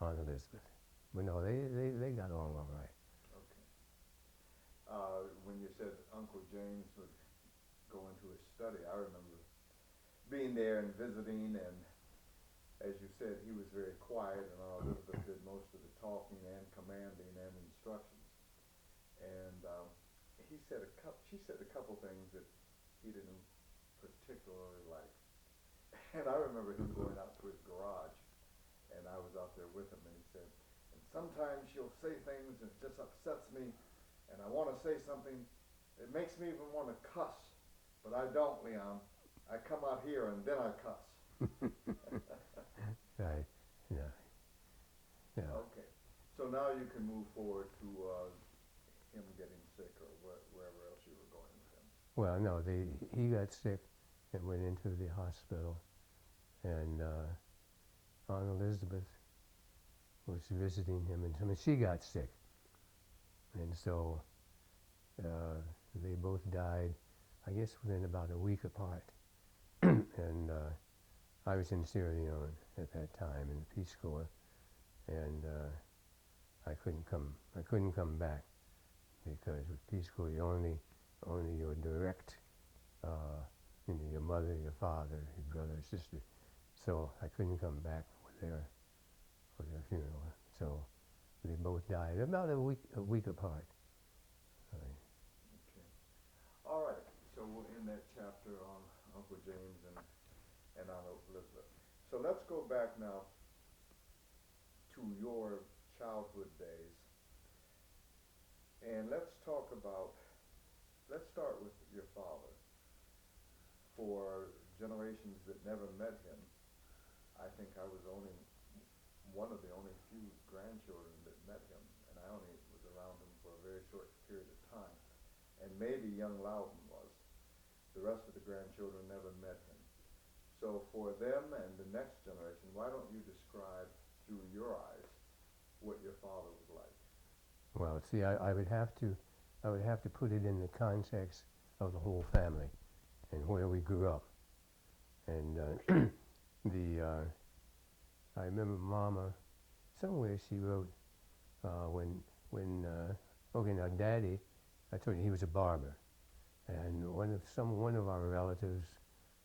Aunt Elizabeth. But no, they got along all right. Okay. When you said Uncle James would go into his study, I remember being there and visiting, and as you said, he was very quiet, and Aunt Elizabeth did most of the talking and commanding and instructions. And she said a couple things that he didn't particularly like. And I remember him going out to his garage, and I was out there with him, and he said, and sometimes she'll say things and it just upsets me, and I want to say something. It makes me even want to cuss, but I don't, Leon. I come out here and then I cuss. Right. Yeah. Yeah. Okay. So now you can move forward to him getting sick or wherever else you were going with him. Well, no, he got sick and went into the hospital, and Aunt Elizabeth was visiting him, and I mean, she got sick, and so they both died, I guess, within about a week apart. And I was in Sierra Leone at that time in the Peace Corps, and I couldn't come back because with Peace Corps you only your direct, your mother, your father, your brother, sister. So I couldn't come back for their funeral. So they both died about a week apart. Okay. All right. So we'll end that chapter on Uncle James and Aunt Elizabeth. So let's go back now to your childhood days, and let's start with your father. For generations that never met him, I think I was only one of the only few grandchildren that met him, and I only was around him for a very short period of time. And maybe young Loudon was. The rest of the grandchildren never met him. So for them and the next generation, why don't you describe through your eyes what your father was like? Well, see, I would have to put it in the context of the whole family and where we grew up. And I remember Mama, somewhere she wrote when okay, now Daddy, I told you he was a barber, and one of our relatives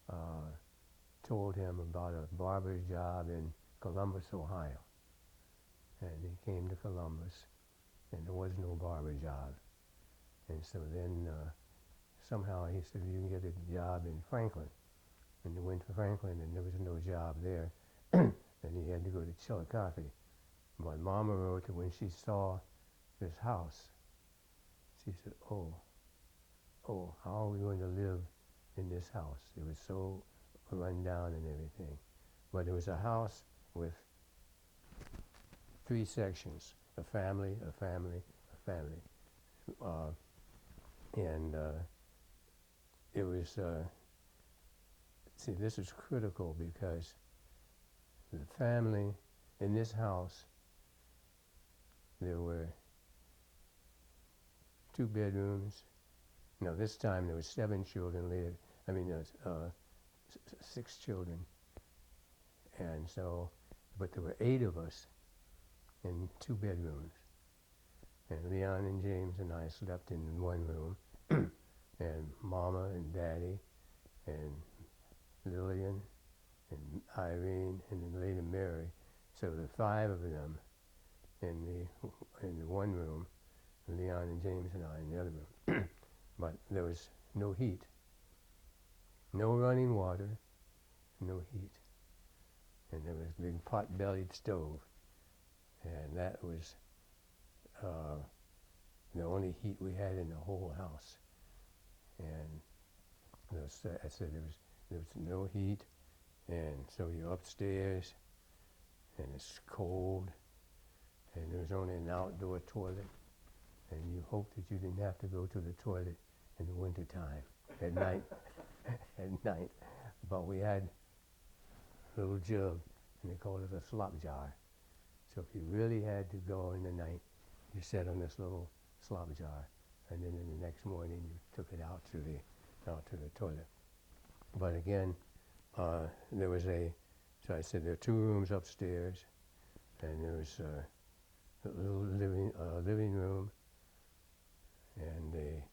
uh, told him about a barber's job in Columbus, Ohio, and he came to Columbus, and there was no barber job, and so then somehow he said you can get a job in Franklin, and he went to Franklin, and there was no job there, and he had to go to Chillicothe. But Mama wrote that when she saw this house, she said, oh, how are we going to live in this house? It was so run down and everything. But it was a house with three sections, a family, a family, a family. And it was, see, this is critical because the family in this house, there were 2 bedrooms. No, this time there were 7 children later. I mean, 6 children. And so, but there were 8 of us in 2 bedrooms. And Leon and James and I slept in one room. And Mama and Daddy and Lillian and Irene and then later Mary. So the 5 of them in the one room, Leon and James and I in the other room. But there was no heat, no running water, no heat. And there was a big pot-bellied stove. And that was the only heat we had in the whole house. And I said there was no heat, and so you're upstairs, and it's cold, and there's only an outdoor toilet, and you hope that you didn't have to go to the toilet in the wintertime at night. At night, but we had a little jug, and they called it a slop jar. So if you really had to go in the night, you sat on this little slop jar, and then in the next morning you took it out to the toilet. But again, so I said there are 2 rooms upstairs, and there was a little living room and a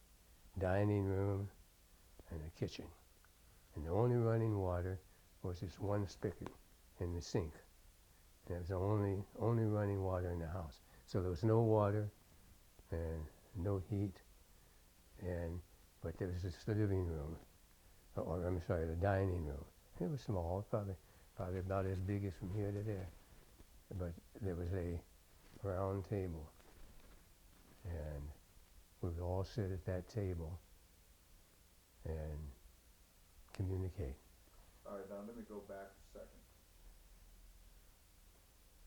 dining room and a kitchen. And the only running water was this one spigot in the sink. And it was the only running water in the house. So there was no water and no heat, but there was this living room, or I'm sorry, the dining room. It was small, probably about as big as from here to there. But there was a round table, and we would all sit at that table and communicate. All right, now let me go back a second.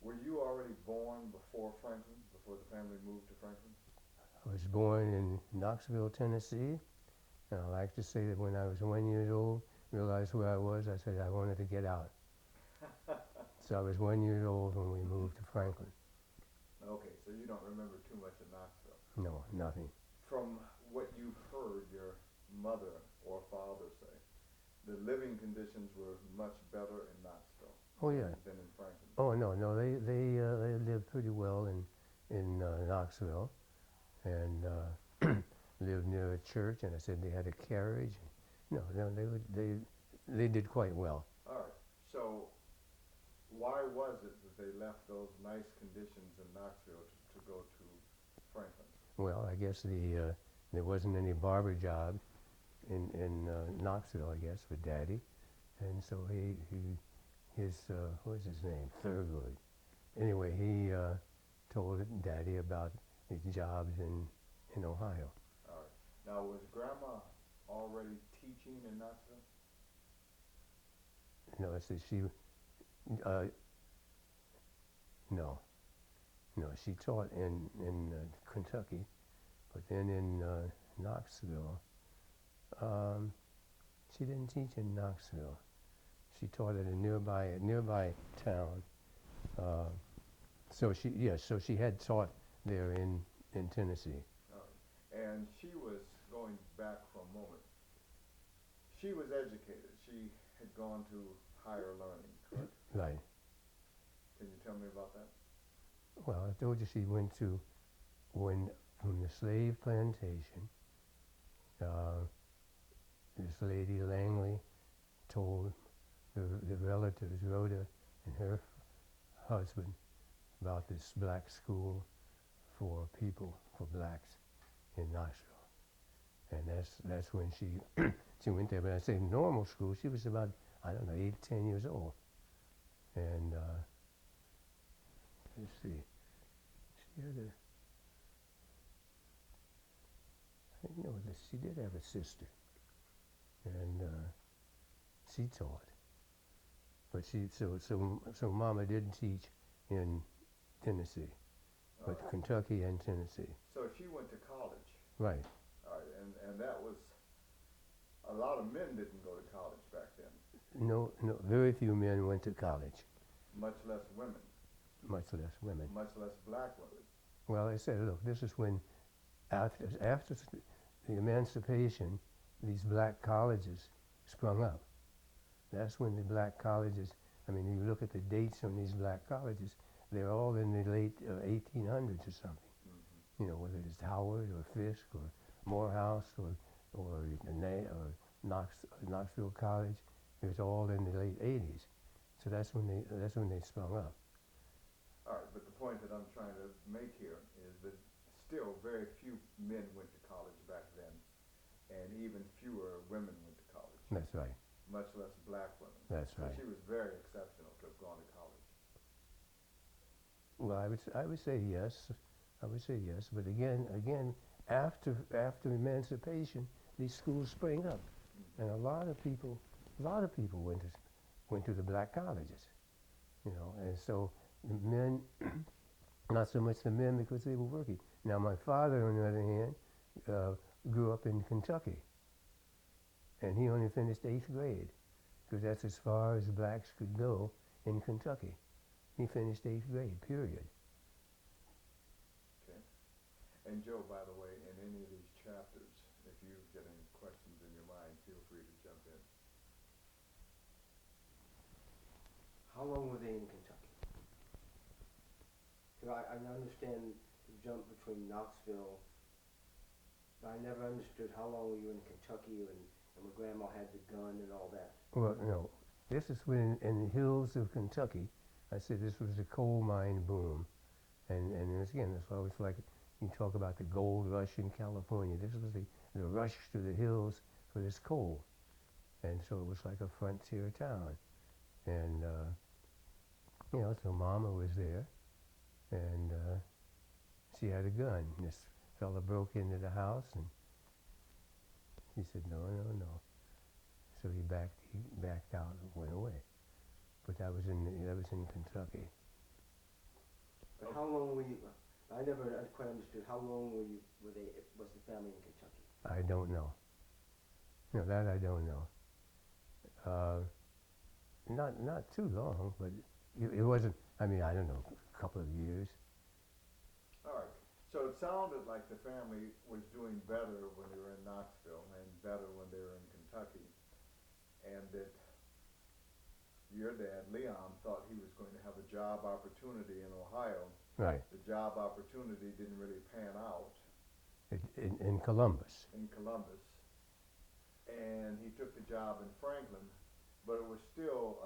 Were you already born before Franklin, before the family moved to Franklin? I was born in Knoxville, Tennessee, and I like to say that when I was 1 year old, realized where I was, I said I wanted to get out. So I was 1 year old when we moved to Franklin. Okay, so you don't remember too much of Knoxville. No, nothing. From what you've heard your mother or father say, the living conditions were much better in Knoxville Oh yeah. than in Franklin. Oh no, they lived pretty well in Knoxville, and lived near a church. And I said they had a carriage. No, they did quite well. All right, so why was it that they left those nice conditions in Knoxville to go to Franklin? Well, I guess there wasn't any barber job in Knoxville, I guess, for Daddy, and so what was his name? Thurgood. Anyway, he told Daddy about his jobs in Ohio. All right. Now, was Grandma already teaching in Knoxville? No, I said no, she taught in Kentucky, but then in Knoxville, she didn't teach in Knoxville. She taught at a nearby town. So she had taught there in Tennessee. All right. And she was, going back for a moment, she was educated. She had gone to higher learning, correct? Right. Can you tell me about that? Well, I told you she went to, from the slave plantation, this lady Langley told the relatives, Rhoda and her husband, about this black school for blacks in Knoxville. And that's when she went there. But I say normal school, she was about, I don't know, 8, 10 years old. And let's see, she had she did have a sister, and she taught. But so Mama didn't teach in Tennessee, but Kentucky and Tennessee. So she went to college. Right. All right, and that was, a lot of men didn't go to college back then. No, very few men went to college. Much less women. Much less women. Much less black women. Well, I said, look, this is when, after the emancipation, these black colleges sprung up. That's when the black colleges, I mean, you look at the dates on these black colleges, they're all in the late 1800s or something. Mm-hmm. You know, whether it's Howard or Fisk or Morehouse or Knoxville College, it was all in the late 80s. So that's when they sprung up. All right, but the point that I'm trying to make here is that still very few men went to college back then, and even fewer women went to college. That's right. Much less black women. That's so right. She was very exceptional to have gone to college. Well, I would say yes. I would say yes. But again, after emancipation, these schools sprang up, and a lot of people went to the black colleges, you know, and so the men, not so much the men because they were working. Now my father, on the other hand, grew up in Kentucky, and he only finished 8th grade, because that's as far as blacks could go in Kentucky. He finished 8th grade, period. Okay. And Joe, by the way, in any of these chapters, if you get any questions in your mind, feel free to jump in. How long were they in Kentucky? So I understand the jump between Knoxville, but I never understood how long were you in Kentucky and when Grandma had the gun and all that. Well, no, this is when in the hills of Kentucky. I said this was the coal mine boom, and it's, again, that's always like you talk about the gold rush in California. This was the rush to the hills for this coal, and so it was like a frontier town, and so Mama was there, and she had a gun. This fella broke into the house, and he said, no, no, no. So he backed out and went away. But that was in Kentucky. But how long were you? I never quite understood. How long was the family in Kentucky? I don't know. No, that I don't know. Not too long, but it wasn't. I mean, I don't know, a couple of years. All right. So it sounded like the family was doing better when they were in Knoxville and better when they were in Kentucky, and that your dad, Leon, thought he was going to have a job opportunity in Ohio. Right. The job opportunity didn't really pan out In Columbus. in Columbus, and he took the job in Franklin, but it was still